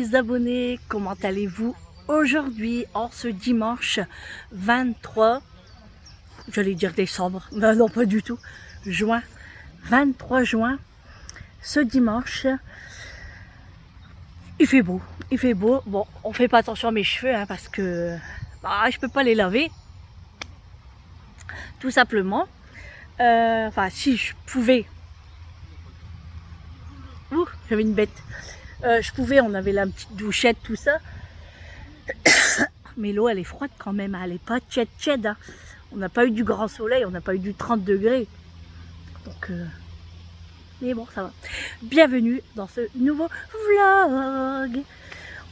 les abonnés, comment allez-vous aujourd'hui en ce dimanche 23, j'allais dire décembre, mais non pas du tout, juin, 23 juin, ce dimanche, il fait beau, bon on fait pas attention à mes cheveux hein, parce que je peux pas les laver, tout simplement, enfin si je pouvais, j'avais une bête, je pouvais, on avait la petite douchette, tout ça. Mais l'eau elle est froide quand même, elle est pas tiède, hein. On n'a pas eu du grand soleil, on n'a pas eu du 30 degrés. Donc, mais bon, ça va. Bienvenue dans ce nouveau vlog.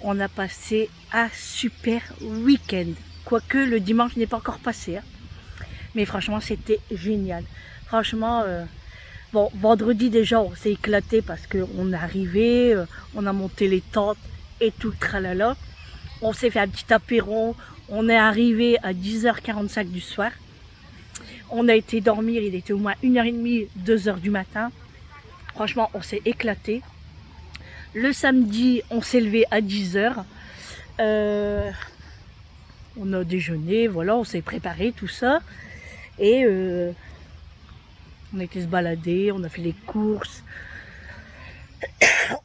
On a passé un super week-end. Quoique le dimanche n'est pas encore passé. Hein. Mais franchement, c'était génial. Franchement, bon, vendredi déjà, on s'est éclaté parce qu'on est arrivé, on a monté les tentes et tout le tralala. On s'est fait un petit apéro, on est arrivé à 10h45 du soir. On a été dormir, il était au moins 1h30, 2h du matin. Franchement, on s'est éclaté. Le samedi, on s'est levé à 10h. On a déjeuné, voilà, on s'est préparé, tout ça. Et on a été se balader, on a fait les courses.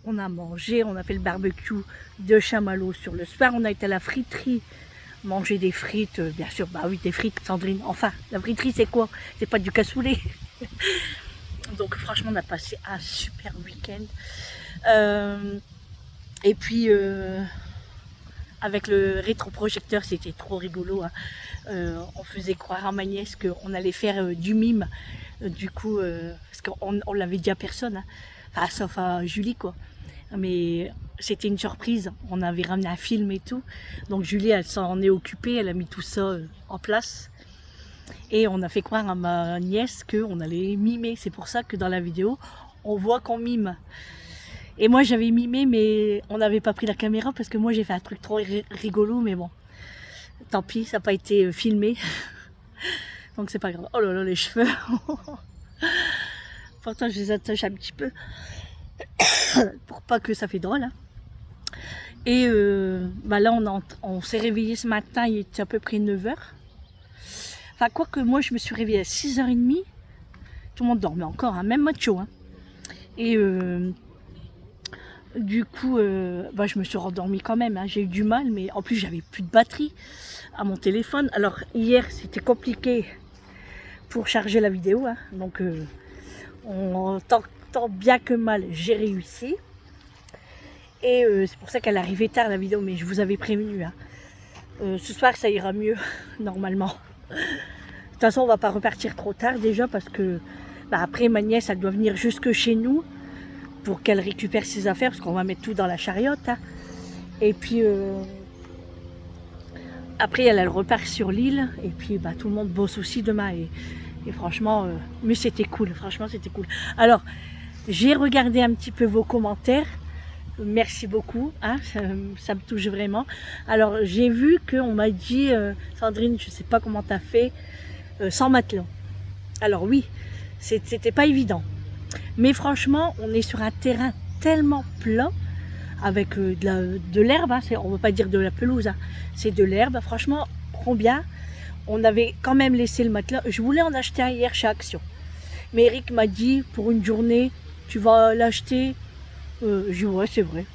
On a mangé, on a fait le barbecue de chamallow sur le soir. On a été à la friterie, manger des frites, bien sûr, bah oui, des frites, Sandrine. Enfin, la friterie, c'est quoi? C'est pas du cassoulet. Donc, franchement, on a passé un super week-end. Et puis, avec le rétroprojecteur, c'était trop rigolo. Hein. On faisait croire à ma nièce qu'on allait faire du mime. Du coup, parce qu'on l'avait dit à personne. Hein. Enfin, sauf à Julie, quoi. Mais c'était une surprise. On avait ramené un film et tout. Donc Julie, elle s'en est occupée. Elle a mis tout ça en place. Et on a fait croire à ma nièce qu'on allait mimer. C'est pour ça que dans la vidéo, on voit qu'on mime. Et moi, j'avais mimé, mais on n'avait pas pris la caméra parce que moi, j'ai fait un truc trop rigolo. Mais bon, tant pis, ça n'a pas été filmé. Donc c'est pas grave. Oh là là, les cheveux. Pourtant, je les attache un petit peu. Pour pas que ça fait drôle. Hein. Et là, on s'est réveillé ce matin, il était à peu près 9h. Enfin, quoique moi, je me suis réveillée à 6h30. Tout le monde dormait encore, hein, même macho. Hein. Et du coup, je me suis rendormie quand même. Hein. J'ai eu du mal, mais en plus, j'avais plus de batterie à mon téléphone. Alors, hier, c'était compliqué pour charger la vidéo. Hein. Donc, tant bien que mal, j'ai réussi. Et c'est pour ça qu'elle arrivait tard la vidéo, mais je vous avais prévenu. Hein. Ce soir, ça ira mieux, normalement. De toute façon, on va pas repartir trop tard déjà, parce que après, ma nièce, elle doit venir jusque chez nous pour qu'elle récupère ses affaires, parce qu'on va mettre tout dans la chariote. Hein. Et puis, après, elle repart sur l'île, et puis tout le monde bosse aussi demain. Et franchement, mais c'était cool, franchement, c'était cool. Alors, j'ai regardé un petit peu vos commentaires. Merci beaucoup, hein, ça me touche vraiment. Alors, j'ai vu qu'on m'a dit, Sandrine, je ne sais pas comment tu as fait, sans matelas. Alors oui, c'était pas évident. Mais franchement, on est sur un terrain tellement plat, avec de l'herbe, hein, on ne veut pas dire de la pelouse, hein, c'est de l'herbe. Franchement, combien? On avait quand même laissé le matelas. Je voulais en acheter un hier chez Action. Mais Eric m'a dit, pour une journée, tu vas l'acheter. J'ai dit, ouais, c'est vrai.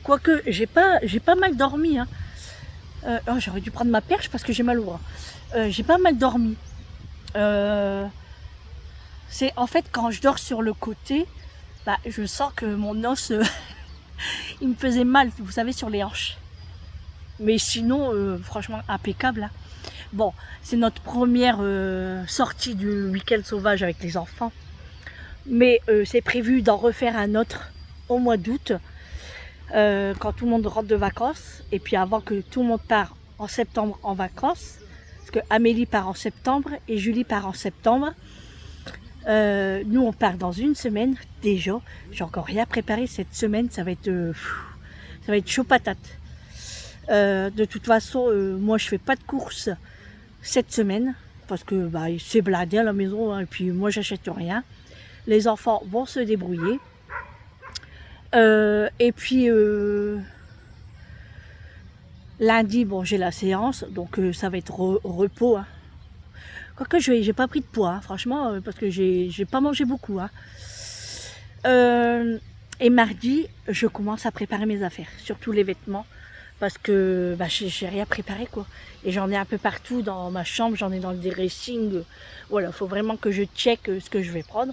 Quoique, j'ai pas mal dormi. Hein. J'aurais dû prendre ma perche parce que j'ai mal au bras. J'ai pas mal dormi. C'est en fait, quand je dors sur le côté, je sens que mon os, il me faisait mal, vous savez, sur les hanches. Mais sinon, franchement, impeccable. Hein. Bon, c'est notre première sortie du week-end sauvage avec les enfants. Mais c'est prévu d'en refaire un autre au mois d'août, quand tout le monde rentre de vacances. Et puis avant que tout le monde parte en septembre en vacances. Parce que Amélie part en septembre et Julie part en septembre. Nous, on part dans une semaine déjà. J'ai encore rien préparé cette semaine. Ça va être chaud patate. De toute façon, moi, je fais pas de courses cette semaine parce que c'est blindé à la maison. Hein, et puis moi, j'achète rien. Les enfants vont se débrouiller. Et puis Lundi, bon, j'ai la séance, donc ça va être repos. Hein. Quoique, j'ai pas pris de poids, hein, franchement, parce que j'ai pas mangé beaucoup. Hein. Et mardi, je commence à préparer mes affaires, surtout les vêtements, parce que bah, j'ai rien préparé, quoi. Et j'en ai un peu partout dans ma chambre, j'en ai dans le dressing. Voilà, il faut vraiment que je check ce que je vais prendre.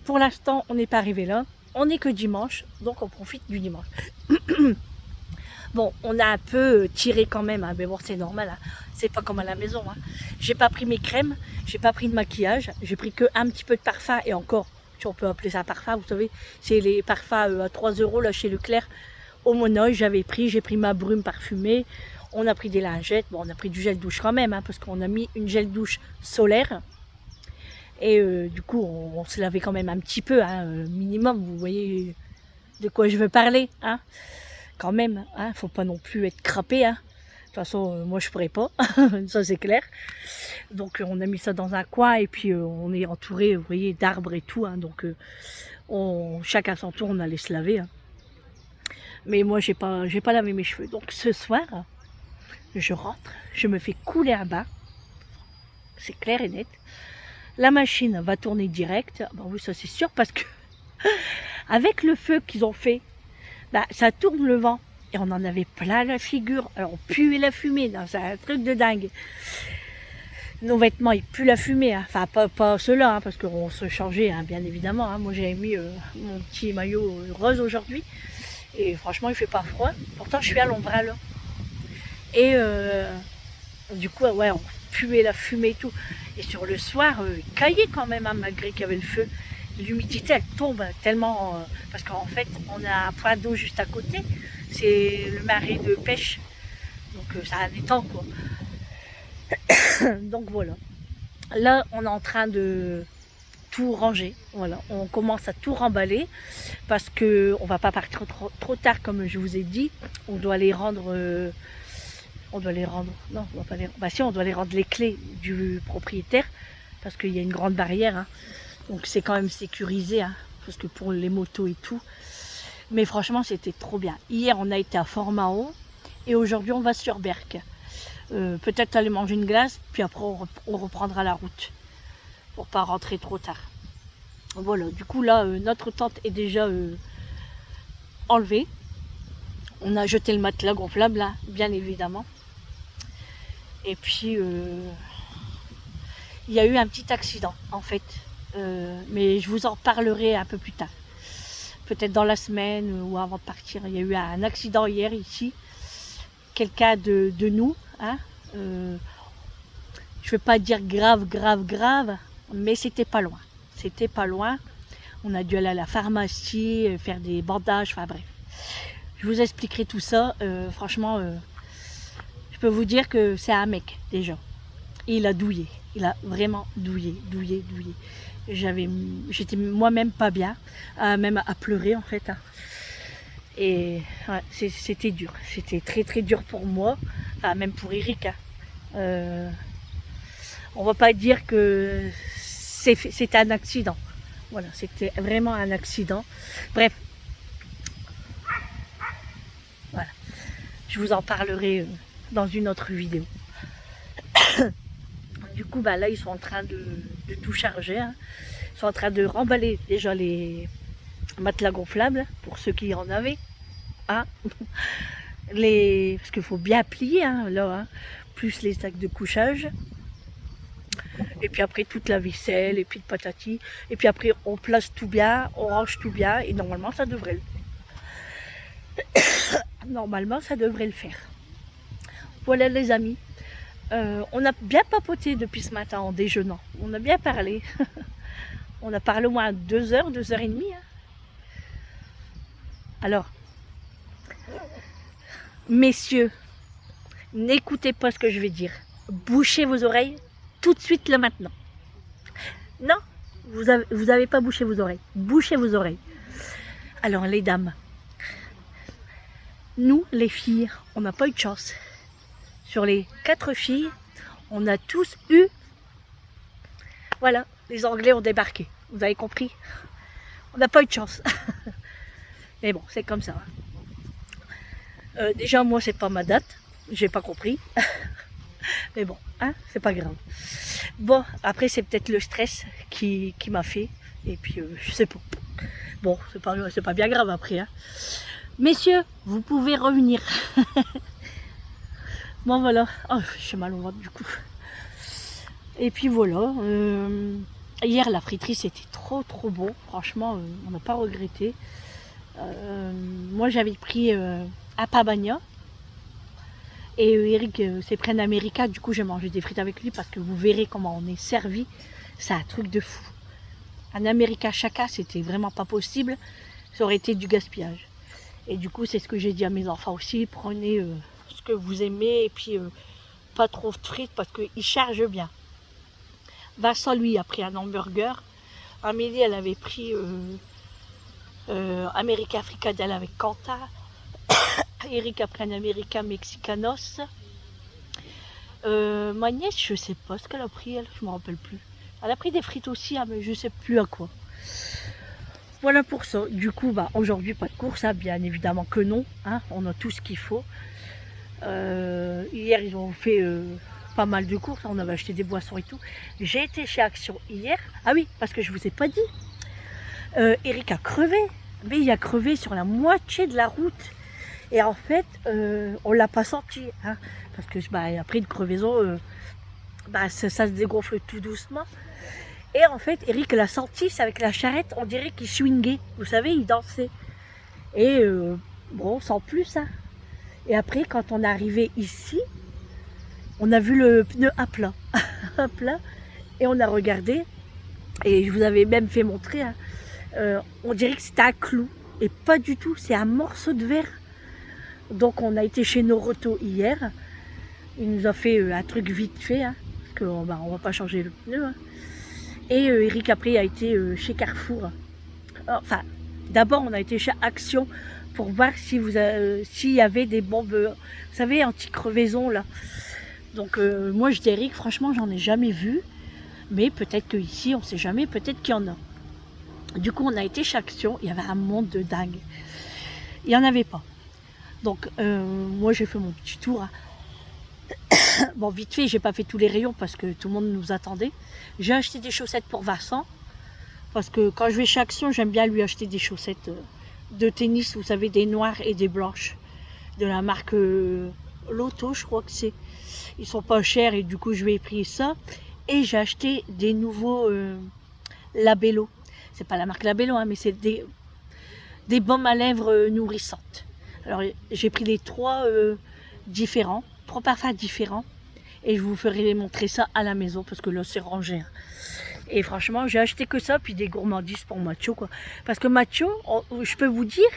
Pour l'instant, on n'est pas arrivé là. On n'est que dimanche, donc on profite du dimanche. Bon, on a un peu tiré quand même, hein, mais bon, c'est normal. Hein. C'est pas comme à la maison. Hein. J'ai pas pris mes crèmes, j'ai pas pris de maquillage, j'ai pris que un petit peu de parfum et encore, si on peut appeler ça parfum, vous savez, c'est les parfums à 3 € là chez Leclerc. Au Monoï, j'ai pris ma brume parfumée. On a pris des lingettes, bon, on a pris du gel douche quand même, hein, parce qu'on a mis une gel douche solaire. Et du coup, on se lavait quand même un petit peu, hein, minimum, vous voyez de quoi je veux parler, hein. Quand même, hein, faut pas non plus être crapé, hein. De toute façon, moi je pourrais pas, ça c'est clair. Donc on a mis ça dans un coin et puis on est entouré, vous voyez, d'arbres et tout, hein, donc chacun son tour, on allait se laver. Hein. Mais moi j'ai pas lavé mes cheveux. Donc ce soir, je rentre, je me fais couler un bain, c'est clair et net. La machine va tourner direct, ben oui ça c'est sûr parce que avec le feu qu'ils ont fait, bah, ça tourne le vent. Et on en avait plein la figure. Alors on puait la fumée, c'est un truc de dingue. Nos vêtements, ils puent la fumée. Hein. Enfin, pas ceux-là, hein, parce qu'on se changeait, hein, bien évidemment. Hein. Moi, j'ai mis mon petit maillot rose aujourd'hui. Et franchement, il fait pas froid. Pourtant, je suis à l'ombre, là. Et du coup, ouais, on puait la fumée et tout. Et sur le soir, il caillait quand même, hein, malgré qu'il y avait le feu. L'humidité, elle tombe tellement... parce qu'en fait, on a un point d'eau juste à côté. C'est le marais de pêche. Donc, ça a un étang, quoi. Donc, voilà. Là, on est en train de tout ranger. Voilà, on commence à tout remballer parce que on va pas partir trop tard, comme je vous ai dit. On doit les rendre... Non, on va pas les... Bah si, on doit les rendre les clés du propriétaire parce qu'il y a une grande barrière. Hein. Donc c'est quand même sécurisé, hein, parce que pour les motos et tout. Mais franchement, c'était trop bien. Hier, on a été à Fort-Mahon et aujourd'hui, on va sur Berck. Peut-être aller manger une glace, puis après, on reprendra la route pour pas rentrer trop tard. Voilà, du coup, là, notre tente est déjà enlevée. On a jeté le matelas gonflable, là, bien évidemment. Et puis, il y a eu un petit accident, en fait. Mais je vous en parlerai un peu plus tard. Peut-être dans la semaine ou avant de partir. Il y a eu un accident hier ici. Quelqu'un de nous. Hein, je ne vais pas dire grave, mais c'était pas loin. C'était pas loin. On a dû aller à la pharmacie, faire des bandages, enfin bref. Je vous expliquerai tout ça. Franchement, je peux vous dire que c'est un mec déjà. Et il a douillé. Il a vraiment douillé. J'étais moi-même pas bien, même à pleurer en fait. Hein. Et ouais, c'était dur. C'était très dur pour moi, enfin même pour Eric. Hein. On va pas dire que c'était un accident. Voilà, c'était vraiment un accident. Bref. Voilà. Je vous en parlerai dans une autre vidéo. Du coup, bah, là, ils sont en train de tout charger. Hein. Ils sont en train de remballer déjà les matelas gonflables, pour ceux qui en avaient. Hein. Parce qu'il faut bien plier, hein, là, hein. Plus les sacs de couchage. Et puis après, toute la vaisselle, et puis le patati. Et puis après, on place tout bien, on range tout bien, et normalement, ça devrait le faire. Voilà les amis. On a bien papoté depuis ce matin en déjeunant. On a bien parlé. On a parlé au moins 2 heures, 2h30. Hein. Alors, messieurs, n'écoutez pas ce que je vais dire. Bouchez vos oreilles tout de suite là maintenant. Non, vous avez pas bouché vos oreilles. Bouchez vos oreilles. Alors les dames, nous les filles, on n'a pas eu de chance. Sur les 4 filles, on a tous eu... Voilà, les Anglais ont débarqué. Vous avez compris? On n'a pas eu de chance. Mais bon, c'est comme ça. Déjà, moi, c'est pas ma date. J'ai pas compris. Mais bon, hein, c'est pas grave. Bon, après, c'est peut-être le stress qui m'a fait. Et puis, je sais pas. Bon, c'est pas bien grave après. Hein. Messieurs, vous pouvez revenir. Bon, voilà. Oh, j'ai mal au ventre du coup. Et puis voilà. Hier, la friterie, c'était trop bon. Franchement, on n'a pas regretté. Moi, j'avais pris à Pabagna. Et Eric s'est pris un America. Du coup, j'ai mangé des frites avec lui parce que vous verrez comment on est servi. C'est un truc de fou. Un America chacun, c'était vraiment pas possible. Ça aurait été du gaspillage. Et du coup, c'est ce que j'ai dit à mes enfants aussi. Prenez ce que vous aimez et puis pas trop de frites parce qu'ils chargent bien. Vincent, lui, a pris un hamburger. Amélie, elle avait pris America Fricadelle avec Quentin. Eric a pris un America Mexicanos. Ma nièce, je sais pas ce qu'elle a pris, elle, je me rappelle plus. Elle a pris des frites aussi, hein, mais je sais plus à quoi. Voilà pour ça. Du coup, bah, aujourd'hui, pas de course, hein, bien évidemment que non. Hein, on a tout ce qu'il faut. Hier, ils ont fait pas mal de courses. On avait acheté des boissons et tout. J'ai été chez Action hier. Ah oui, parce que je vous ai pas dit. Eric a crevé. Mais il a crevé sur la moitié de la route. Et en fait, on l'a pas senti. Hein, parce que bah, après une crevaison, bah, ça se dégonfle tout doucement. Et en fait, Eric l'a senti, c'est avec la charrette, on dirait qu'il swingait. Vous savez, il dansait. Et bon, sans plus. Hein. Et après, quand on est arrivé ici, on a vu le pneu à plat. À plat. Et on a regardé. Et je vous avais même fait montrer. Hein, on dirait que c'était un clou. Et pas du tout, c'est un morceau de verre. Donc on a été chez Noroto hier. Il nous a fait un truc vite fait. Hein, parce qu'on bah, on va pas changer le pneu. Hein. Et Eric après a été chez Carrefour. Enfin, d'abord on a été chez Action pour voir si s'il y avait des bombes, vous savez, anti-crevaison là. Donc moi je dis Eric, franchement j'en ai jamais vu. Mais peut-être qu'ici on sait jamais, peut-être qu'il y en a. Du coup on a été chez Action, il y avait un monde de dingue. Il n'y en avait pas. Donc moi j'ai fait mon petit tour. Hein. Bon, vite fait, j'ai pas fait tous les rayons parce que tout le monde nous attendait. J'ai acheté des chaussettes pour Vincent. Parce que quand je vais chez Action, j'aime bien lui acheter des chaussettes de tennis, vous savez, des noires et des blanches. De la marque Lotto, je crois que c'est. Ils sont pas chers et du coup, je lui ai pris ça. Et j'ai acheté des nouveaux Labello. C'est pas la marque Labello, hein, mais c'est des baumes à lèvres nourrissantes. Alors, j'ai pris les trois différents. 3 parfums différents et je vous ferai montrer ça à la maison parce que là c'est rangé. Et franchement j'ai acheté que ça puis des gourmandises pour Mathieu quoi. Parce que Mathieu, je peux vous dire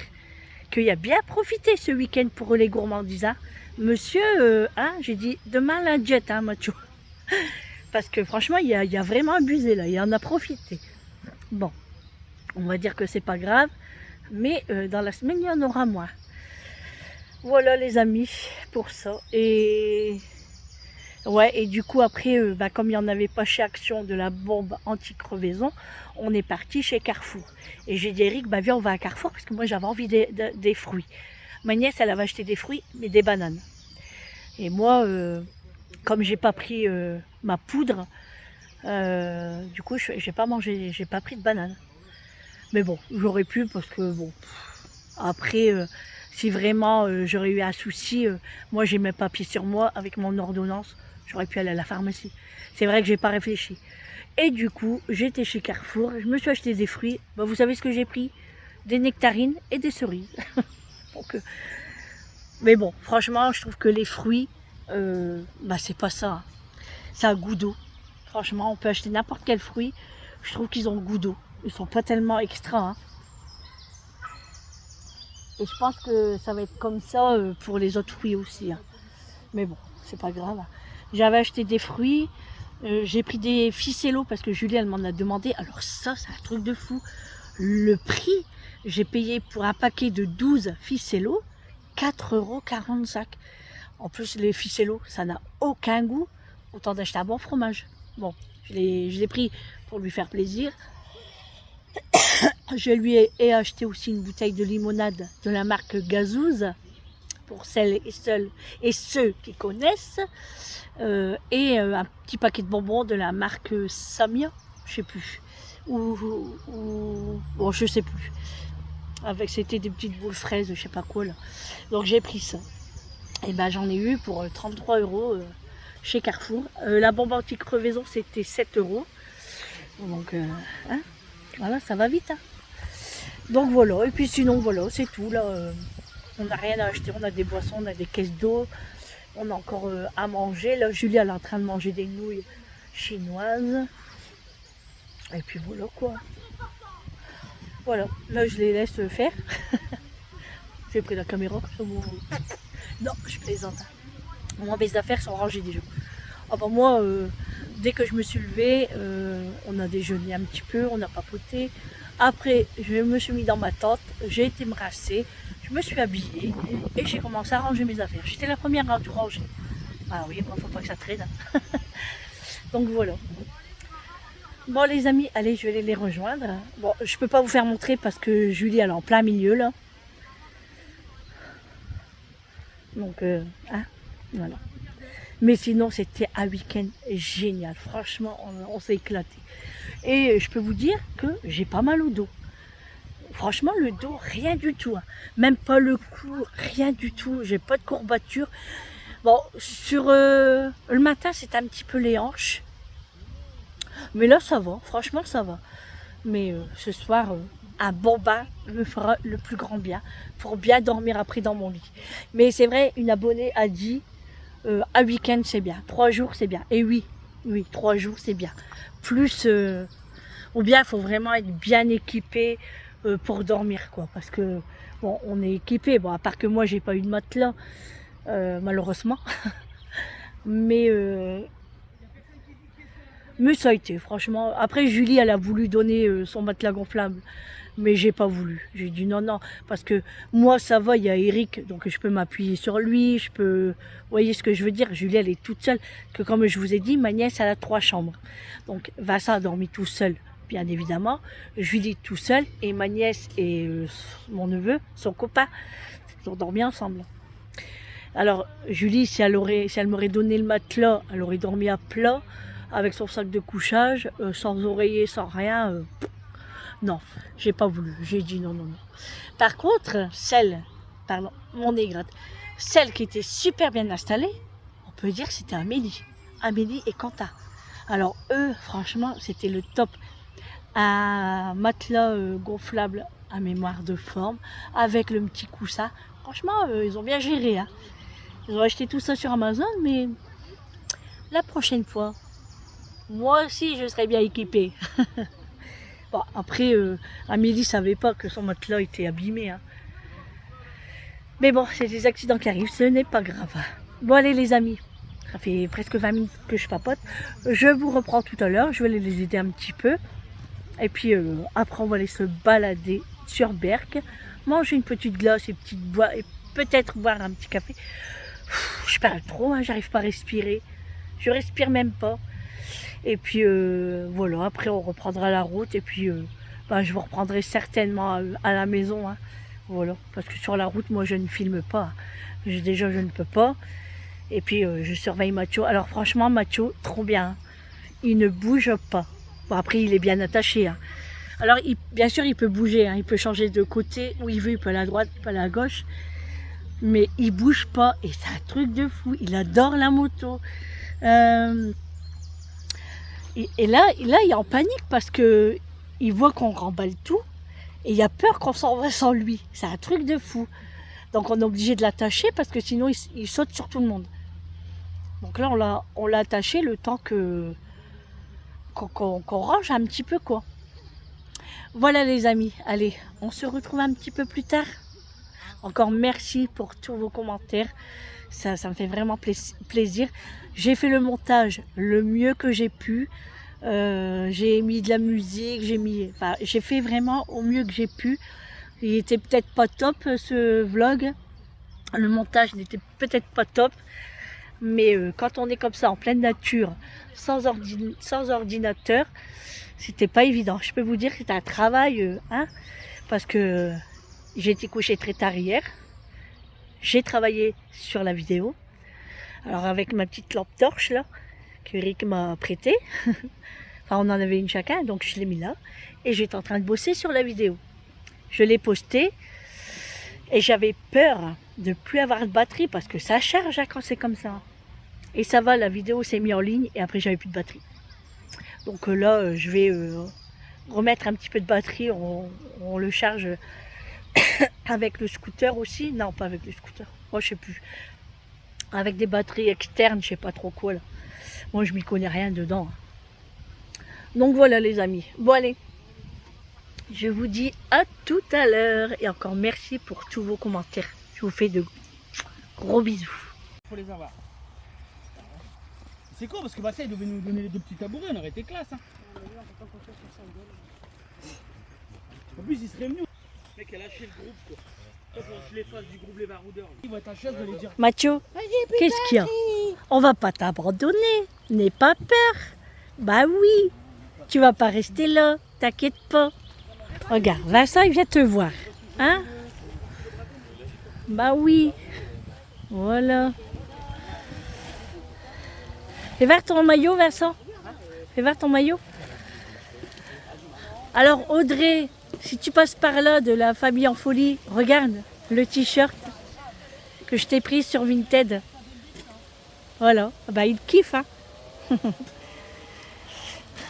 qu'il a bien profité ce week-end pour les gourmandises. Hein. Monsieur, hein, j'ai dit demain la jet hein Mathieu. Parce que franchement il a vraiment abusé là, il en a profité. Bon, on va dire que c'est pas grave, mais dans la semaine il y en aura moins. Voilà les amis pour ça. Et ouais, et du coup après, bah, comme il n'y en avait pas chez Action de la bombe anti-crevaison, on est parti chez Carrefour. Et j'ai dit Eric, bah viens on va à Carrefour parce que moi j'avais envie des fruits. Ma nièce elle avait acheté des fruits, mais des bananes. Et moi, comme j'ai pas pris ma poudre, du coup j'ai pas mangé, j'ai pas pris de banane. Mais bon, j'aurais pu parce que bon, après... si vraiment j'aurais eu un souci, moi j'ai mes papiers sur moi avec mon ordonnance, j'aurais pu aller à la pharmacie. C'est vrai que j'ai pas réfléchi. Et du coup, j'étais chez Carrefour, je me suis acheté des fruits. Bah, vous savez ce que j'ai pris? Des nectarines et des cerises. Donc, mais bon, franchement, je trouve que les fruits, bah, c'est pas ça. Hein. C'est un goût d'eau. Franchement, on peut acheter n'importe quel fruit. Je trouve qu'ils ont le goût d'eau. Ils sont pas tellement extra. Hein. Et je pense que ça va être comme ça pour les autres fruits aussi. Hein. Mais bon, c'est pas grave. J'avais acheté des fruits. J'ai pris des ficellos parce que Julie, elle m'en a demandé. Alors ça, c'est un truc de fou. Le prix, j'ai payé pour un paquet de 12 ficellos 4,45 €. En plus, les ficellos, ça n'a aucun goût. Autant d'acheter un bon fromage. Bon, je l'ai pris pour lui faire plaisir. Je lui ai acheté aussi une bouteille de limonade de la marque Gazouze. pour celles et ceux qui connaissent. Et un petit paquet de bonbons de la marque Samia, je sais plus. Bon, je sais plus. Avec, c'était des petites boules fraises, je sais pas quoi là. Donc j'ai pris ça. Et ben j'en ai eu pour 33 € chez Carrefour. La bombe anti-crevaison c'était 7 €. Donc hein, voilà, ça va vite. Hein. Donc voilà, et puis sinon voilà, c'est tout là. On n'a rien à acheter, on a des boissons, on a des caisses d'eau, on a encore à manger. Là Julie elle est en train de manger des nouilles chinoises. Et puis voilà quoi. Voilà, là je les laisse faire. J'ai pris la caméra comme ça. Non, je plaisante. Moi, mes affaires sont rangées déjà. Ah bah moi, dès que je me suis levée, on a déjeuné un petit peu, on a papoté. Après, je me suis mis dans ma tente, j'ai été me rasser, je me suis habillée et j'ai commencé à ranger mes affaires. J'étais la première à tout ranger. Ah oui, il ne faut pas que ça traîne. Donc voilà. Bon les amis, allez, je vais les rejoindre. Bon, je peux pas vous faire montrer parce que Julie elle est en plein milieu là. Donc hein, voilà. Mais sinon c'était un week-end génial. Franchement, on s'est éclaté. Et je peux vous dire que j'ai pas mal au dos. Franchement, le dos, rien du tout. Hein. Même pas le cou, rien du tout. J'ai pas de courbature. Bon, sur le matin, c'est un petit peu les hanches. Mais là, ça va. Franchement, ça va. Mais ce soir, un bon bain me fera le plus grand bien pour bien dormir après dans mon lit. Mais c'est vrai, une abonnée a dit un week-end, c'est bien. 3 jours, c'est bien. Et oui, 3 jours, c'est bien. Plus, ou bien, il faut vraiment être bien équipé pour dormir, quoi. Parce que, bon, on est équipé. Bon, à part que moi, j'ai pas eu de matelas, malheureusement. Mais ça a été, franchement. Après, Julie, elle a voulu donner son matelas gonflable. Mais j'ai pas voulu. J'ai dit non, non. Parce que moi, ça va, il y a Eric. Donc, je peux m'appuyer sur lui. Je peux... Vous voyez ce que je veux dire? Julie, elle est toute seule. Que comme je vous ai dit, ma nièce, elle a 3 chambres. Donc, Vincent a dormi tout seul, bien évidemment. Julie tout seul. Et ma nièce et mon neveu, son copain, ils ont dormi ensemble. Alors, Julie, si elle m'aurait donné le matelas, elle aurait dormi à plat. Avec son sac de couchage, sans oreiller, sans rien. Non, j'ai pas voulu. J'ai dit non, non, non. Par contre, mon nez gratte, celle qui était super bien installée, on peut dire que c'était Amélie. Amélie et Quentin. Alors eux, franchement, c'était le top. Un matelas gonflable à mémoire de forme, avec le petit coussin. Franchement, ils ont bien géré. Hein. Ils ont acheté tout ça sur Amazon, mais la prochaine fois, moi aussi, je serais bien équipée. Bon, après, Amélie savait pas que son matelas était abîmé. Hein. Mais bon, c'est des accidents qui arrivent, ce n'est pas grave. Bon, allez les amis, ça fait presque 20 minutes que je papote. Je vous reprends tout à l'heure, je vais les aider un petit peu. Et puis après, on va aller se balader sur Berck, manger une petite glace et peut-être boire un petit café. Je parle trop, hein, j'arrive pas à respirer. Je respire même pas. Et puis voilà, après on reprendra la route et puis je vous reprendrai certainement à la maison. Hein. Voilà, parce que sur la route, moi je ne filme pas. Déjà je ne peux pas. Et puis je surveille Mathieu. Alors franchement, Mathieu, trop bien. Hein. Il ne bouge pas. Bon, après il est bien attaché. Hein. Alors bien sûr il peut bouger, hein. Il peut changer de côté où il veut, il peut aller à droite, il peut aller à gauche. Mais il bouge pas et c'est un truc de fou. Il adore la moto. Et là, il est en panique parce que il voit qu'on remballe tout et il a peur qu'on s'en va sans lui. C'est un truc de fou. Donc on est obligé de l'attacher parce que sinon il saute sur tout le monde. Donc là on l'a attaché le temps qu'on range un petit peu quoi. Voilà les amis, allez, on se retrouve un petit peu plus tard. Encore merci pour tous vos commentaires. Ça me fait vraiment plaisir. J'ai fait le montage le mieux que j'ai pu. J'ai mis de la musique, j'ai fait vraiment au mieux que j'ai pu. Il était peut-être pas top ce vlog. Le montage n'était peut-être pas top. Mais quand on est comme ça en pleine nature, sans ordinateur, c'était pas évident. Je peux vous dire que c'était un travail, hein, parce que j'ai été couchée très tard hier. j'ai travaillé sur la vidéo. Alors avec ma petite lampe torche là, que Eric m'a prêtée. Enfin on en avait une chacun, donc je l'ai mis là. Et j'étais en train de bosser sur la vidéo. Je l'ai postée. Et j'avais peur de plus avoir de batterie parce que ça charge quand c'est comme ça. Et ça va, la vidéo s'est mise en ligne et après j'avais plus de batterie. Donc là, je vais remettre un petit peu de batterie. On le charge avec le scooter aussi. Non, pas avec le scooter. Moi, je sais plus. Avec des batteries externes, je sais pas trop quoi là. Moi, je m'y connais rien dedans. Donc voilà les amis. Bon allez. Je vous dis à tout à l'heure et encore merci pour tous vos commentaires. Je vous fais de gros bisous. Faut les avoir. C'est con parce que Bastien il devait nous donner les 2 petits tabourets, on aurait été classe. Hein. En plus il serait venu. Le mec a lâché le groupe quoi. Faut que je les fasse du groupe Les Baroudeurs. Il va être à chaise de les dire. Mathieu, qu'est-ce qu'il y a? On va pas t'abandonner. N'aie pas peur. Bah oui. Tu vas pas rester là. T'inquiète pas. Regarde, Vincent, il vient te voir. Hein? Bah oui. Voilà. Fais voir ton maillot, Vincent. Fais voir ton maillot. Alors, Audrey, si tu passes par là de la famille en folie, regarde le t-shirt que je t'ai pris sur Vinted. Voilà. Bah, il kiffe, hein.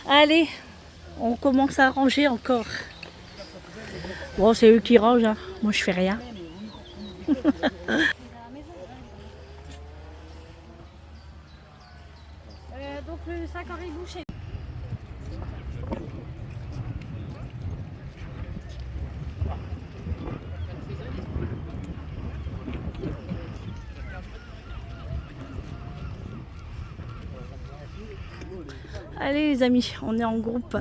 Allez, on commence à ranger encore. Bon, c'est eux qui rangent, hein. Moi je fais rien. Donc le sac Henri Boucher. Allez les amis, on est en groupe.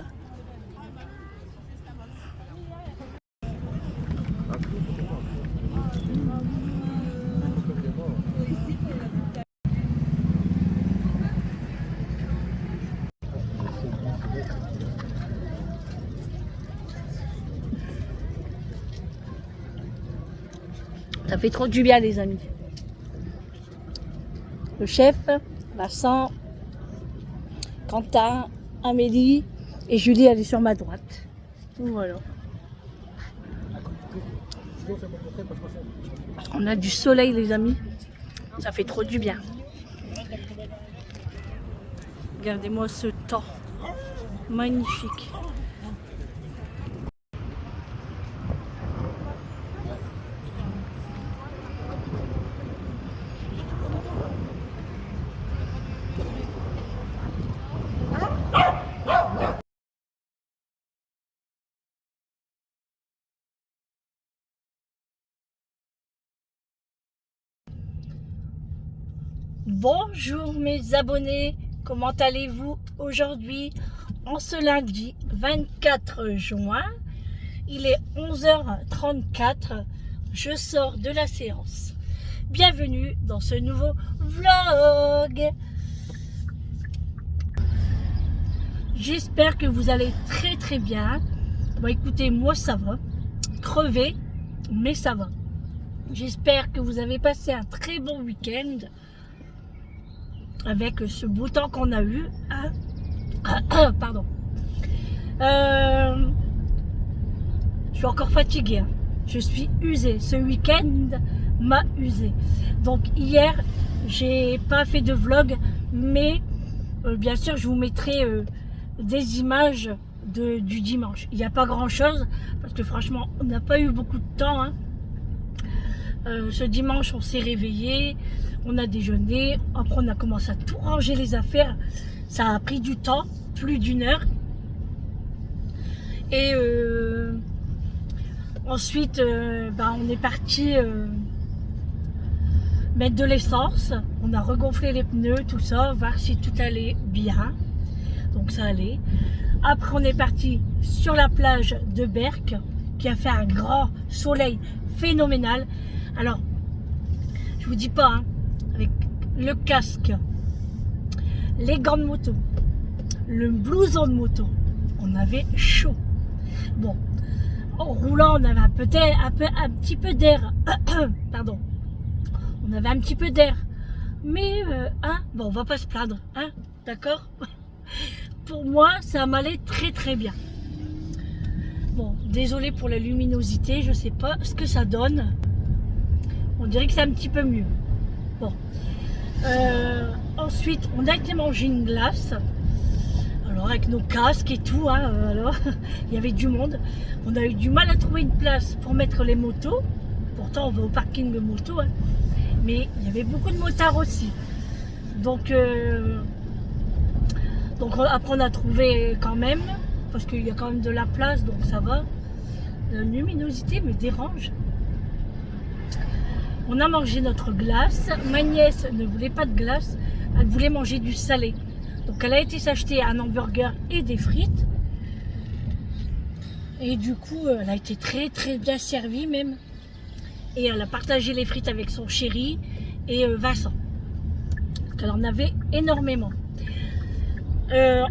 Ça fait trop du bien les amis. Le chef, Vincent, Quentin, Amélie et Julie, elle est sur ma droite. Voilà. On a du soleil les amis. Ça fait trop du bien. Regardez-moi ce temps. Magnifique. Bonjour mes abonnés, comment allez-vous aujourd'hui en ce lundi 24 juin? Il est 11h34, je sors de la séance. Bienvenue dans ce nouveau vlog. J'espère que vous allez très très bien. Bon écoutez, moi ça va, crevé, mais ça va. J'espère que vous avez passé un très bon week-end. Avec ce beau temps qu'on a eu. Pardon. Je suis encore fatiguée. Hein. Je suis usée. Ce week-end m'a usée. Donc hier, j'ai pas fait de vlog, mais bien sûr, je vous mettrai des images du dimanche. Il n'y a pas grand-chose parce que franchement, on n'a pas eu beaucoup de temps. Hein. Ce dimanche, on s'est réveillé, on a déjeuné, après on a commencé à tout ranger les affaires. Ça a pris du temps, plus d'1 heure. Et ensuite, on est parti mettre de l'essence. On a regonflé les pneus, tout ça, voir si tout allait bien. Donc ça allait. Après, on est parti sur la plage de Berck, qui a fait un grand soleil phénoménal. Alors, je vous dis pas, hein, avec le casque, les gants de moto, le blouson de moto, on avait chaud. Bon, en roulant, on avait un petit peu d'air, pardon, On avait un petit peu d'air. Mais, bon, on va pas se plaindre, hein, d'accord? Pour moi, ça m'allait très très bien. Bon, désolé pour la luminosité, je sais pas ce que ça donne. On dirait que c'est un petit peu mieux. Bon. Ensuite, on a été manger une glace. Alors, avec nos casques et tout, hein, alors, il y avait du monde. On a eu du mal à trouver une place pour mettre les motos. Pourtant, on va au parking de moto, hein. Mais il y avait beaucoup de motards aussi. Donc après, on a trouvé quand même, parce qu'il y a quand même de la place, donc ça va. La luminosité me dérange. On a mangé notre glace. Ma nièce ne voulait pas de glace, elle voulait manger du salé. Donc elle a été s'acheter un hamburger et des frites. Et du coup, elle a été très très bien servie même. Et elle a partagé les frites avec son chéri et Vincent. Donc elle en avait énormément.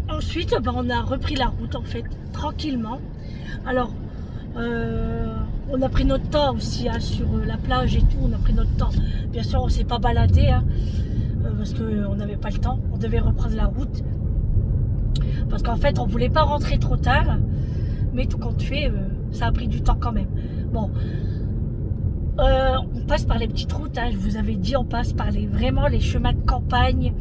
Ensuite, on a repris la route en fait, tranquillement. Alors, on a pris notre temps aussi hein, sur la plage et tout, on a pris notre temps. Bien sûr, on ne s'est pas baladé hein, parce qu'on n'avait pas le temps, on devait reprendre la route. Parce qu'en fait, on ne voulait pas rentrer trop tard, mais tout compte fait, ça a pris du temps quand même. Bon, on passe par les petites routes, hein, je vous avais dit, on passe par vraiment les chemins de campagne,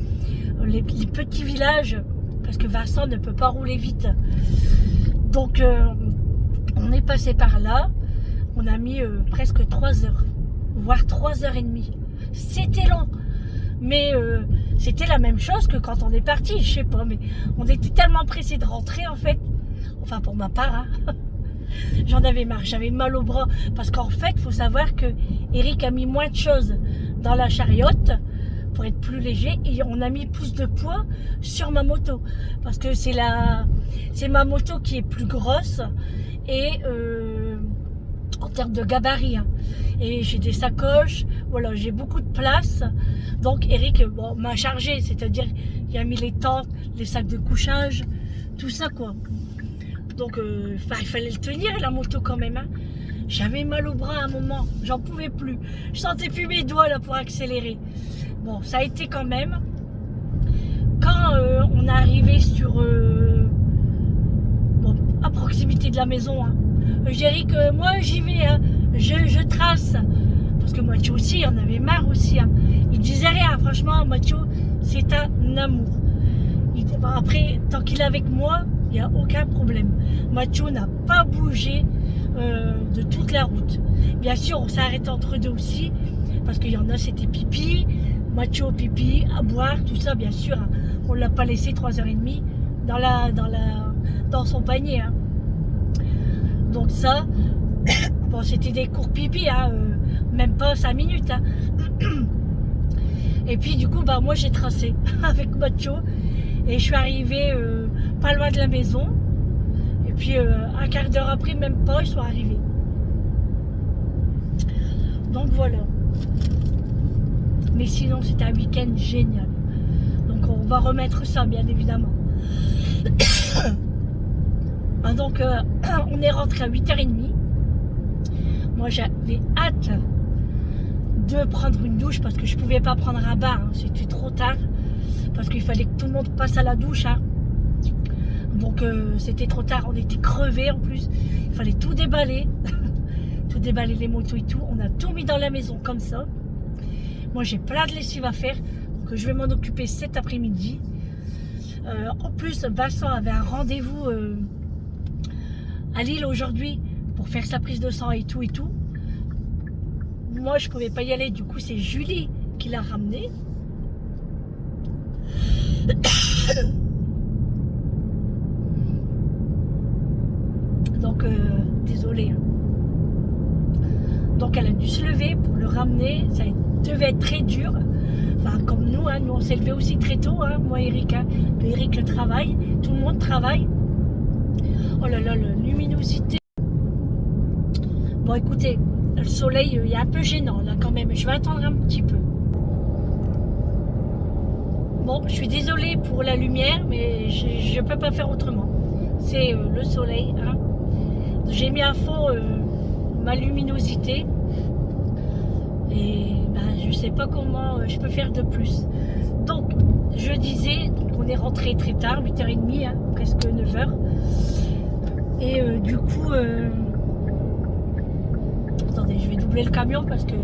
les petits villages, parce que Vincent ne peut pas rouler vite. Donc, on est passé par là, on a mis presque 3 heures, voire 3h30. C'était long, mais c'était la même chose que quand on est parti, je sais pas, mais on était tellement pressés de rentrer en fait, enfin pour ma part, hein. J'en avais marre, j'avais mal au bras, parce qu'en fait, il faut savoir que Eric a mis moins de choses dans la chariote, pour être plus léger, et on a mis plus de poids sur ma moto, parce que c'est ma moto qui est plus grosse, et en termes de gabarit, hein. Et j'ai des sacoches, voilà, j'ai beaucoup de place, donc Eric m'a chargé, c'est-à-dire il a mis les tentes, les sacs de couchage, tout ça quoi. Donc il fallait le tenir la moto quand même, hein. J'avais mal au bras à un moment, j'en pouvais plus, je sentais plus mes doigts là pour accélérer. Bon, ça a été quand même. Quand on est arrivé sur à proximité de la maison, hein, j'ai dit que moi j'y vais, hein, je trace. Parce que Mathieu aussi, il en avait marre aussi. Hein. Il disait rien, franchement, Mathieu, c'est un amour. Après, tant qu'il est avec moi, il n'y a aucun problème. Mathieu n'a pas bougé de toute la route. Bien sûr, on s'est arrêté entre deux aussi, parce qu'il y en a, c'était pipi. Mathieu pipi, à boire, tout ça, bien sûr. Hein. On ne l'a pas laissé 3h30 dans son panier. Hein. Donc ça, bon, c'était des courts pipi, hein, même pas 5 minutes. Hein. Et puis du coup, moi j'ai tracé avec Mathieu et je suis arrivée pas loin de la maison. Et puis un quart d'heure après, même pas, ils sont arrivés. Donc voilà. Mais sinon, c'était un week-end génial. Donc on va remettre ça, bien évidemment. Donc on est rentré à 8h30. Moi j'avais hâte de prendre une douche parce que je pouvais pas prendre un bain, hein. C'était trop tard parce qu'il fallait que tout le monde passe à la douche, hein. Donc c'était trop tard, on était crevés en plus, il fallait tout déballer tout déballer, les motos et tout. On a tout mis dans la maison comme ça. Moi j'ai plein de lessive à faire, donc je vais m'en occuper cet après-midi. En plus Vincent avait un rendez-vous à Lille aujourd'hui pour faire sa prise de sang et tout et tout. Moi je pouvais pas y aller, du coup c'est Julie qui l'a ramené. Donc désolée. Donc elle a dû se lever pour le ramener, ça devait être très dur. Enfin comme nous, hein, nous on s'est levé aussi très tôt, hein, moi et Eric, hein. Eric le travail, tout le monde travaille. Oh là là, la luminosité. Bon écoutez, le soleil il est un peu gênant là quand même, je vais attendre un petit peu. Bon, je suis désolée pour la lumière, mais je ne peux pas faire autrement. C'est le soleil, hein. J'ai mis à fond ma luminosité. Et sais pas comment je peux faire de plus. Donc, je disais, donc on est rentré très tard, 8h30, hein, presque 9h. Et du coup, attendez, je vais doubler le camion parce que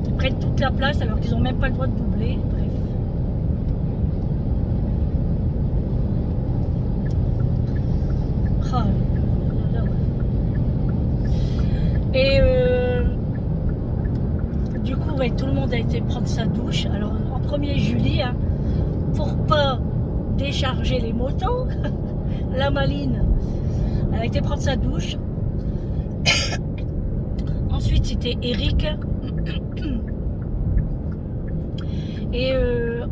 ils prennent toute la place alors qu'ils n'ont même pas le droit de doubler. Bref. Oh, là, là, là, ouais. Et du coup, ouais, tout le monde a été prendre sa douche. Alors, en premier, Julie, hein, pour pas décharger les motos, la maline, elle a été prendre sa douche. Ensuite, c'était Eric. Et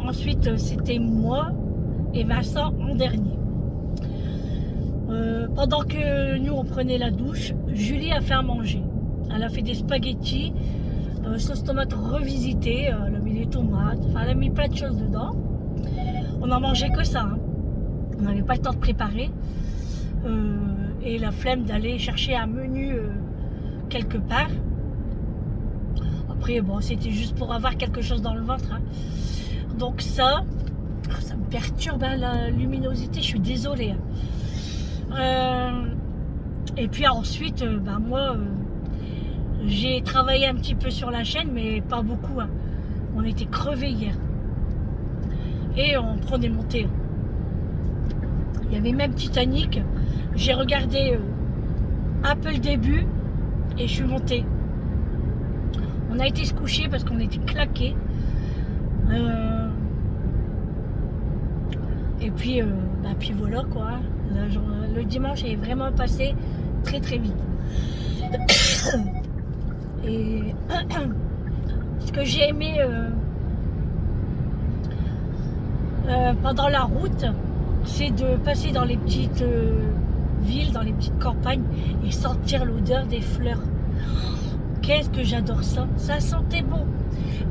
ensuite, c'était moi et Vincent en dernier. Pendant que nous, on prenait la douche, Julie a fait à manger. Elle a fait des spaghettis, sauce tomate revisitée, elle a mis des tomates, enfin, elle a mis plein de choses dedans. On n'en mangeait que ça. Hein. On n'avait pas le temps de préparer. Et la flemme d'aller chercher un menu quelque part. Après, bon, c'était juste pour avoir quelque chose dans le ventre. Hein. Donc ça me perturbe hein, la luminosité, je suis désolée. Hein. Et puis ensuite, moi, j'ai travaillé un petit peu sur la chaîne, mais pas beaucoup. Hein. On était crevés hier. Et on prenait montée. Il y avait même Titanic. J'ai regardé un peu le début et je suis montée. On a été se coucher parce qu'on était claqués. Et puis, puis voilà quoi. Le dimanche est vraiment passé très très vite. Et ce que j'ai aimé pendant la route, c'est de passer dans les petites villes, dans les petites campagnes et sentir l'odeur des fleurs. Qu'est-ce que j'adore ça. Ça sentait bon.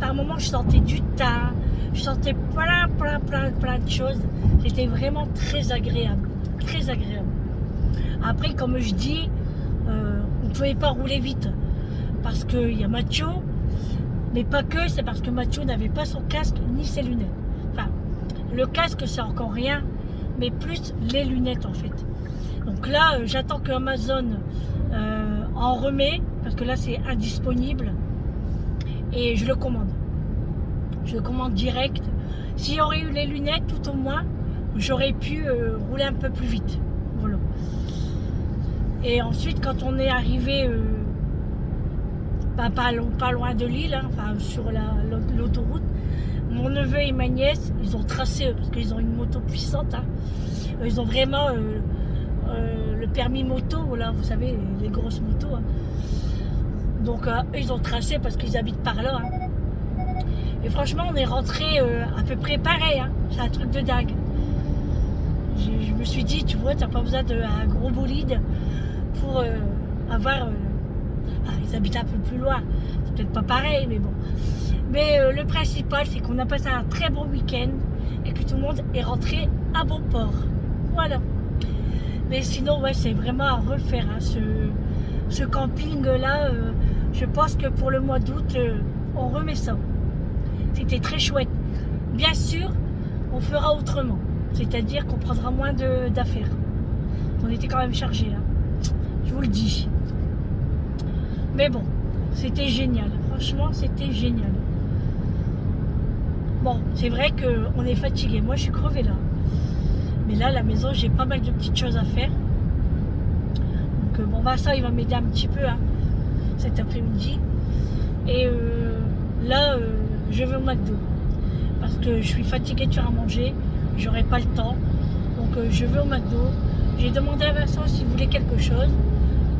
Par moments, je sentais du thym, je sentais plein de choses. C'était vraiment très agréable. Très agréable. Après, comme je dis, on ne pouvait pas rouler vite parce qu'il y a Mathieu, mais pas que, c'est parce que Mathieu n'avait pas son casque ni ses lunettes. Enfin, le casque, c'est encore rien, mais plus les lunettes en fait. Donc là, j'attends que Amazon en remet, parce que là, c'est indisponible, et je le commande. Je le commande direct. S'il y aurait eu les lunettes, tout au moins, j'aurais pu rouler un peu plus vite. Voilà. Et ensuite, quand on est arrivé pas loin de Lille, hein, enfin sur l'autoroute, mon neveu et ma nièce, ils ont tracé, parce qu'ils ont une moto puissante, hein. Ils ont vraiment le permis moto, voilà, vous savez, les grosses motos. Hein. Donc ils ont tracé parce qu'ils habitent par là. Hein. Et franchement, on est rentré à peu près pareil. Hein. C'est un truc de dingue. Je me suis dit, tu vois, t'as pas besoin d'un gros bolide pour avoir... ils habitent un peu plus loin. C'est peut-être pas pareil, mais bon. Mais le principal, c'est qu'on a passé un très bon week-end et que tout le monde est rentré à bon port. Voilà. Mais sinon, ouais, c'est vraiment à refaire. Hein, ce camping-là, je pense que pour le mois d'août, on remet ça. C'était très chouette. Bien sûr, on fera autrement. C'est-à-dire qu'on prendra moins d'affaires. On était quand même chargés. Hein. Je vous le dis. Mais bon, c'était génial. Franchement, c'était génial. Bon, c'est vrai qu'on est fatigué. Moi, je suis crevée là. Mais là, à la maison, j'ai pas mal de petites choses à faire. Donc, bon, Vincent, il va m'aider un petit peu hein, cet après-midi. Et là, je vais au McDo. Parce que je suis fatiguée de faire à manger. J'aurai pas le temps. Donc, je vais au McDo. J'ai demandé à Vincent s'il voulait quelque chose.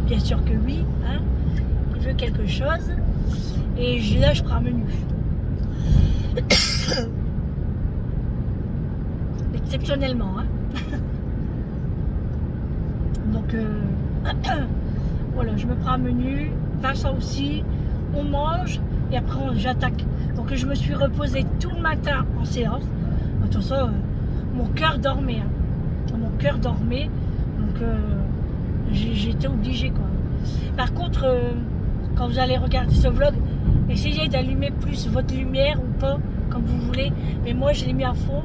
Bien sûr que oui. Hein. Il veut quelque chose. Et là, je prends un menu. Exceptionnellement. Hein. Donc, voilà, je me prends un menu. Vincent aussi. On mange. Et après, j'attaque. Donc, je me suis reposée tout le matin en séance. De toute façon, mon cœur dormait. Hein. Mon cœur dormait. Donc, j'étais obligée, quoi. Par contre, quand vous allez regarder ce vlog, essayez d'allumer plus votre lumière ou pas, comme vous voulez. Mais moi, je l'ai mis à fond.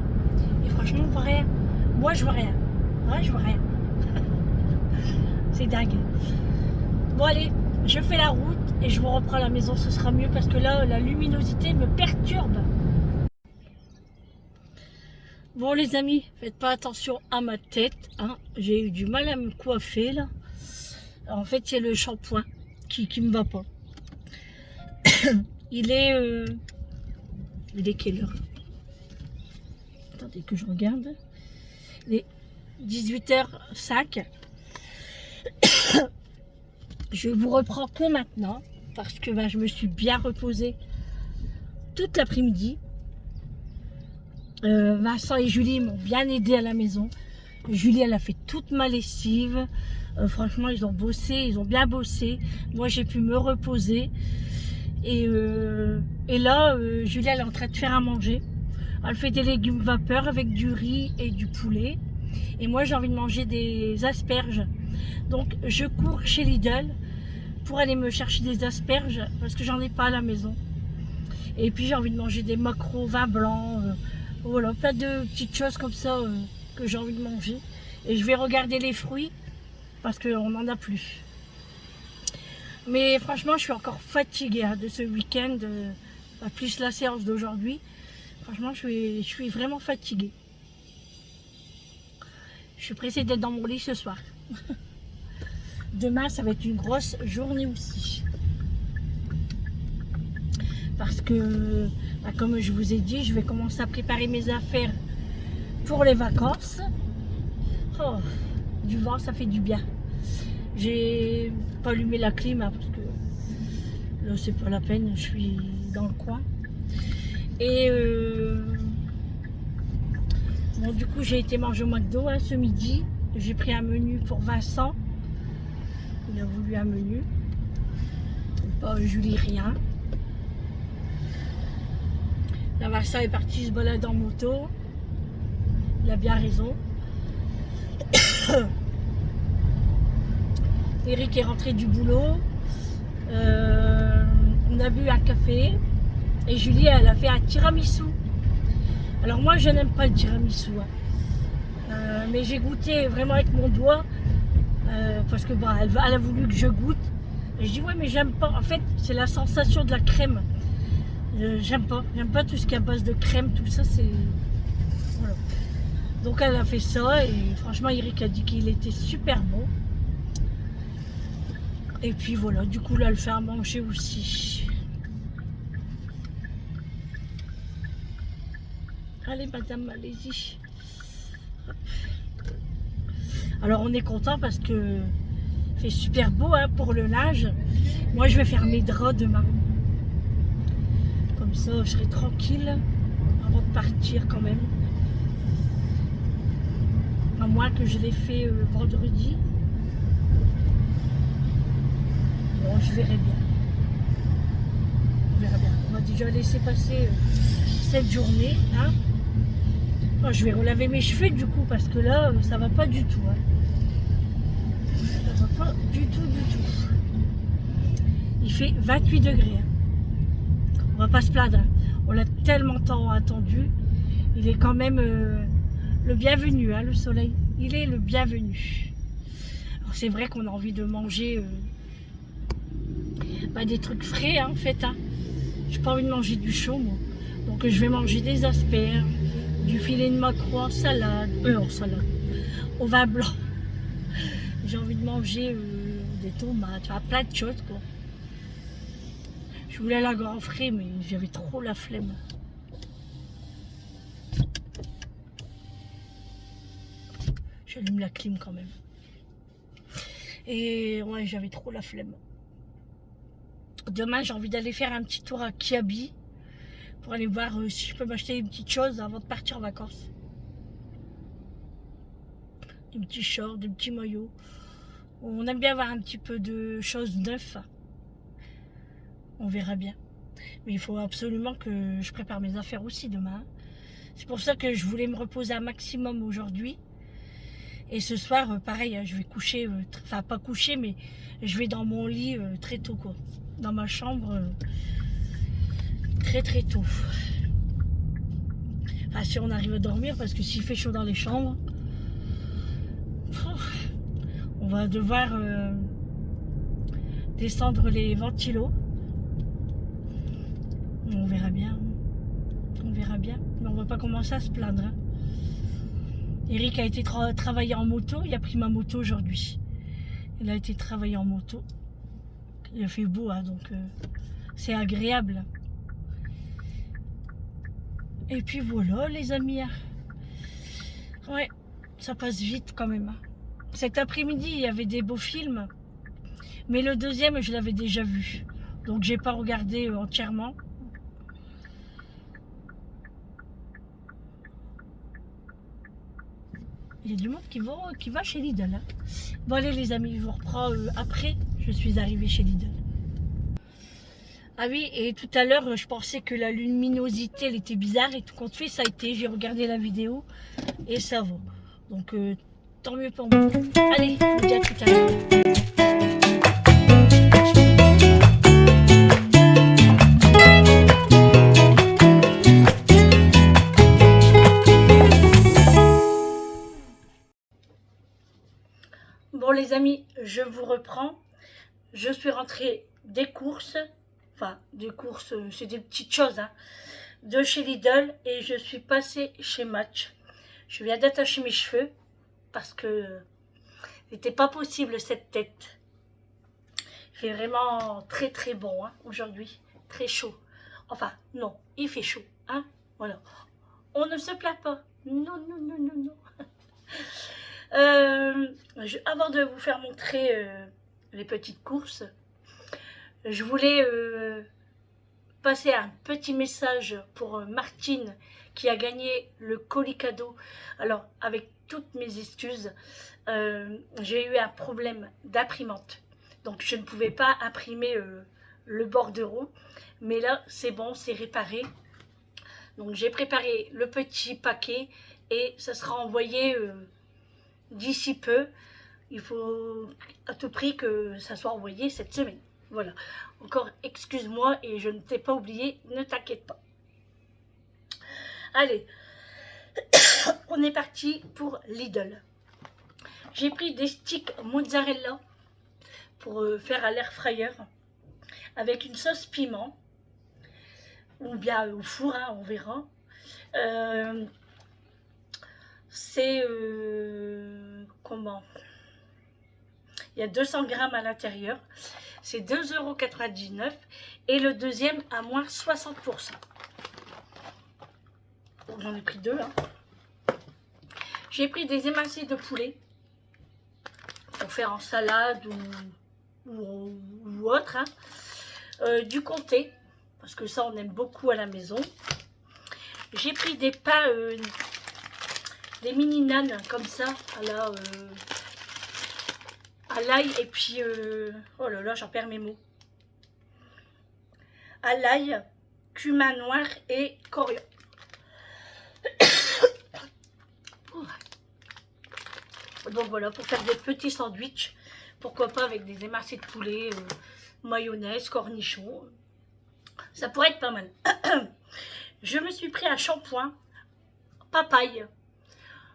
Et franchement, on voit rien. Moi, je vois rien. Ouais, je vois rien. C'est dingue. Bon, allez, je fais la route et je vous reprends à la maison. Ce sera mieux parce que là, la luminosité me perturbe. Bon, les amis, faites pas attention à ma tête. Hein. J'ai eu du mal à me coiffer, là. En fait, c'est le shampoing qui me va pas. Il est quelle heure? Attendez que je regarde. Il est 18h05. Je vous reprends que maintenant parce que je me suis bien reposée toute l'après-midi. Vincent et Julie m'ont bien aidé à la maison. Julie, elle a fait toute ma lessive. Franchement, ils ont bossé, ils ont bien bossé. Moi, j'ai pu me reposer. Et là, Julie, elle est en train de faire à manger. Elle fait des légumes vapeur avec du riz et du poulet. Et moi, j'ai envie de manger des asperges. Donc, je cours chez Lidl pour aller me chercher des asperges parce que j'en ai pas à la maison. Et puis, j'ai envie de manger des maquereaux, vin blanc. Voilà, plein de petites choses comme ça que j'ai envie de manger. Et je vais regarder les fruits parce qu'on n'en a plus. Mais franchement, je suis encore fatiguée de ce week-end, plus la séance d'aujourd'hui. Franchement, je suis vraiment fatiguée. Je suis pressée d'être dans mon lit ce soir. Demain, ça va être une grosse journée aussi. Parce que, comme je vous ai dit, je vais commencer à préparer mes affaires pour les vacances. Oh, du vent, ça fait du bien. J'ai pas allumé la clim parce que là, c'est pas la peine, je suis dans le coin. Et bon, du coup, j'ai été manger au McDo ce midi. J'ai pris un menu pour Vincent. Il a voulu un menu. Pas Julie, rien. Là, Vincent est parti se balader en moto. Il a bien raison. Eric est rentré du boulot. On a bu un café. Et Julie, elle a fait un tiramisu. Alors moi, je n'aime pas le tiramisu. Mais j'ai goûté vraiment avec mon doigt. Parce que elle a voulu que je goûte. Et je dis ouais, mais j'aime pas. En fait, c'est la sensation de la crème. J'aime pas tout ce qui est à base de crème, tout ça, c'est... Voilà. Donc elle a fait ça, et franchement, Eric a dit qu'il était super bon. Et puis voilà, du coup, là, elle fait à manger aussi. Allez, madame, allez-y. Alors, on est content parce que il fait super beau pour le linge. Moi, je vais faire mes draps demain. Comme ça, je serai tranquille avant de partir quand même. À moins que je l'ai fait vendredi. Bon, je verrai bien. On verra bien. On va déjà laisser passer cette journée. Hein. Bon, je vais relaver mes cheveux du coup parce que là, ça va pas du tout. Hein. Ça va pas du tout, du tout. Il fait 28 degrés. Hein. On va pas se plaindre, on l'a tellement tant attendu. Il est quand même le bienvenu, le soleil. Il est le bienvenu. Alors c'est vrai qu'on a envie de manger des trucs frais en fait. J'ai pas envie de manger du chaud moi. Donc je vais manger des asperges, du filet de maquereau en salade, au vin blanc. J'ai envie de manger des tomates, plein de choses quoi. Je voulais la grand frais, mais j'avais trop la flemme. J'allume la clim quand même. Et ouais, j'avais trop la flemme. Demain, j'ai envie d'aller faire un petit tour à Kiabi pour aller voir si je peux m'acheter une petite chose avant de partir en vacances. Des petits shorts, des petits maillots. On aime bien avoir un petit peu de choses neuves. On verra bien. Mais il faut absolument que je prépare mes affaires aussi demain. C'est pour ça que je voulais me reposer un maximum aujourd'hui. Et ce soir, pareil, je vais coucher, enfin pas coucher, mais je vais dans mon lit très tôt, quoi. Dans ma chambre, très très tôt. Enfin, si on arrive à dormir, parce que s'il fait chaud dans les chambres, on va devoir descendre les ventilos. On verra bien. On verra bien. Mais on va pas commencer à se plaindre. Hein. Eric a été travailler en moto. Il a pris ma moto aujourd'hui. Il a été travailler en moto. Il a fait beau, hein, donc c'est agréable. Et puis voilà, les amis. Hein. Ouais, ça passe vite quand même. Hein. Cet après-midi, il y avait des beaux films. Mais le deuxième, je l'avais déjà vu. Donc, j'ai pas regardé entièrement. Il y a du monde qui va chez Lidl. Hein. Bon, allez, les amis, je vous reprends après. Je suis arrivée chez Lidl. Ah oui, et tout à l'heure, je pensais que la luminosité, elle était bizarre. Et tout compte fait, ça a été. J'ai regardé la vidéo et ça va. Donc, tant mieux pour moi. Allez, je vous dis à tout à l'heure. Bon les amis, je vous reprends. Je suis rentrée des courses. Enfin, des courses, c'est des petites choses. Hein, de chez Lidl. Et je suis passée chez Match. Je viens d'attacher mes cheveux. Parce que c'était pas possible cette tête. Il fait vraiment très très bon hein, aujourd'hui. Très chaud. Enfin, non, il fait chaud. Hein, voilà. On ne se plaint pas. Non, non, non, non, non. Avant de vous faire montrer les petites courses, je voulais passer un petit message pour Martine qui a gagné le colis cadeau. Alors, avec toutes mes excuses, j'ai eu un problème d'imprimante. Donc, je ne pouvais pas imprimer le bordereau. Mais là, c'est bon, c'est réparé. Donc, j'ai préparé le petit paquet et ça sera envoyé d'ici peu. Il faut à tout prix que ça soit envoyé cette semaine. Voilà. Encore, excuse-moi et je ne t'ai pas oublié, ne t'inquiète pas. Allez, on est parti pour Lidl. J'ai pris des sticks mozzarella pour faire à l'air fryer avec une sauce piment ou bien au four, hein, on verra. C'est comment? Il y a 200 grammes à l'intérieur. C'est 2,99 € et le deuxième à moins 60%. Donc j'en ai pris deux. Hein. J'ai pris des émincés de poulet pour faire en salade ou autre. Hein. Du comté, parce que ça on aime beaucoup à la maison. J'ai pris des pains, des mini nanes comme ça, à l'ail et puis, oh là là, j'en perds mes mots. À l'ail, cumin noir et coriandre. Donc voilà, pour faire des petits sandwichs, pourquoi pas avec des émincés de poulet, mayonnaise, cornichons. Ça pourrait être pas mal. Je me suis pris un shampoing papaye.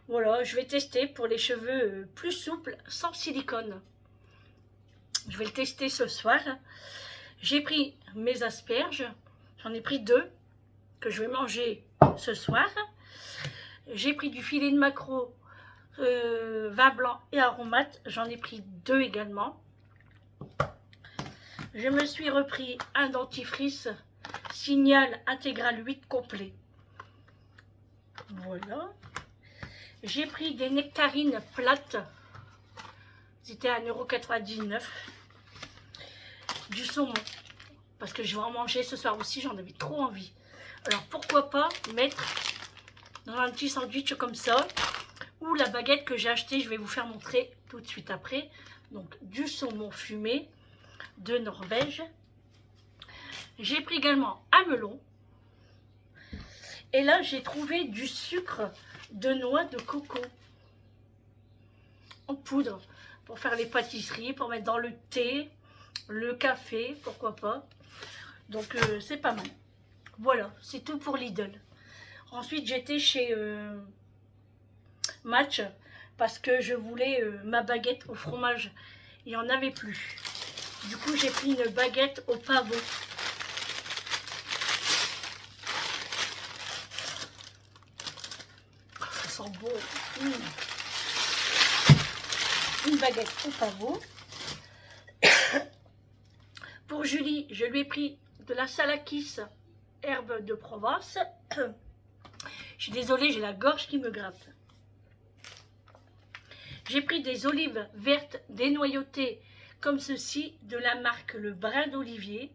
Voilà, je vais tester pour les cheveux plus souples, sans silicone. Je vais le tester ce soir. J'ai pris mes asperges. J'en ai pris 2 que je vais manger ce soir. J'ai pris du filet de maquereau, vin blanc et aromate. J'en ai pris 2 également. Je me suis repris un dentifrice Signal Intégral 8 complet. Voilà. J'ai pris des nectarines plates. C'était à 1,99 €. Du saumon. Parce que je vais en manger ce soir aussi. J'en avais trop envie. Alors pourquoi pas mettre dans un petit sandwich comme ça. Ou la baguette que j'ai achetée. Je vais vous faire montrer tout de suite après. Donc du saumon fumé de Norvège. J'ai pris également un melon. Et là j'ai trouvé du sucre de noix de coco. en poudre pour faire les pâtisseries, pour mettre dans le thé, le café, pourquoi pas. Donc c'est pas mal. Voilà, c'est tout pour Lidl. Ensuite, j'étais chez Match parce que je voulais ma baguette au fromage. Il n'y en avait plus. Du coup, j'ai pris une baguette au pavot. Ça sent bon. Une baguette au pavot. Pour Julie, je lui ai pris de la salakis herbe de Provence. Je suis désolée, j'ai la gorge qui me gratte. J'ai pris des olives vertes dénoyautées comme ceci, de la marque Le Brin d'Olivier.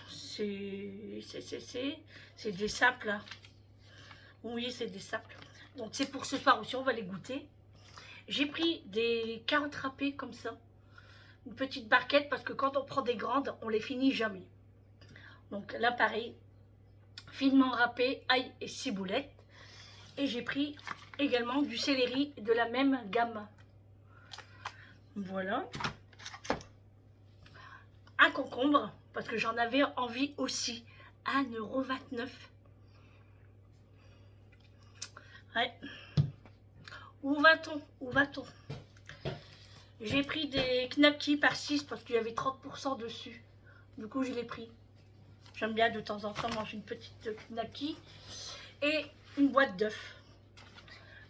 C'est des saples. Hein. Oui, c'est des saples. Donc c'est pour ce soir aussi, on va les goûter. J'ai pris des carottes râpées comme ça. Une petite barquette parce que quand on prend des grandes, on les finit jamais. Donc là, pareil, finement râpé, ail et ciboulette. Et j'ai pris également du céleri de la même gamme. Voilà. Un concombre, parce que j'en avais envie aussi. 1,29 €. Ouais. Où va-t-on? Où va-t-on? J'ai pris des knackis par 6 parce qu'il y avait 30% dessus. Du coup, je l'ai pris. J'aime bien de temps en temps manger une petite knacki. Et une boîte d'œufs.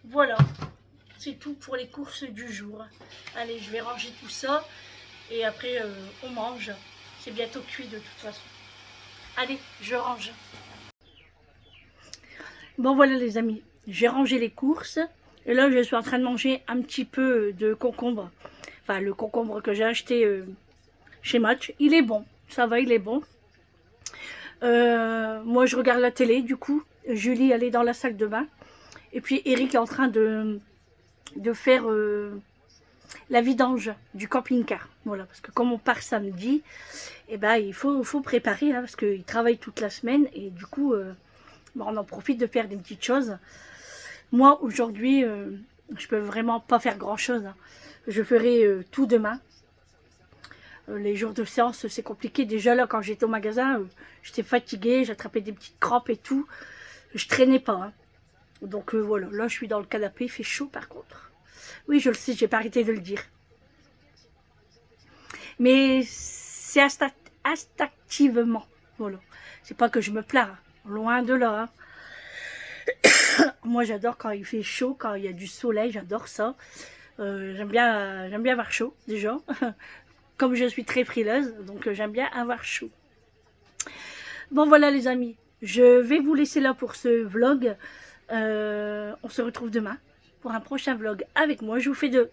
Voilà. C'est tout pour les courses du jour. Allez, je vais ranger tout ça. Et après, on mange. C'est bientôt cuit de toute façon. Allez, je range. Bon, voilà les amis. J'ai rangé les courses. Et là, je suis en train de manger un petit peu de concombre. Enfin, le concombre que j'ai acheté chez Match. Il est bon. Ça va, il est bon. Moi, je regarde la télé, du coup. Julie, elle est dans la salle de bain. Et puis, Eric est en train de faire la vidange du camping-car. Voilà, parce que comme on part samedi, eh ben, il faut préparer, hein, parce qu'il travaille toute la semaine. Et du coup, bon, on en profite de faire des petites choses. Moi, aujourd'hui, je peux vraiment pas faire grand-chose. Hein. Je ferai tout demain. Les jours de séance, c'est compliqué. Déjà, là, quand j'étais au magasin, j'étais fatiguée, j'attrapais des petites crampes et tout. Je traînais pas. Hein. Donc, voilà. Là, je suis dans le canapé. Il fait chaud, par contre. Oui, je le sais, j'ai pas arrêté de le dire. Mais c'est instinctivement. Voilà. C'est pas que je me plains. Hein. Loin de là. Hein. Moi, j'adore quand il fait chaud, quand il y a du soleil. J'adore ça. J'aime bien avoir chaud, déjà. Comme je suis très frileuse, donc j'aime bien avoir chaud. Bon, voilà les amis. Je vais vous laisser là pour ce vlog. On se retrouve demain pour un prochain vlog avec moi. Je vous fais de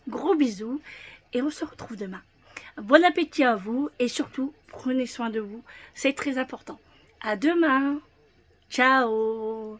gros bisous et on se retrouve demain. Bon appétit à vous et surtout, prenez soin de vous. C'est très important. À demain. Ciao.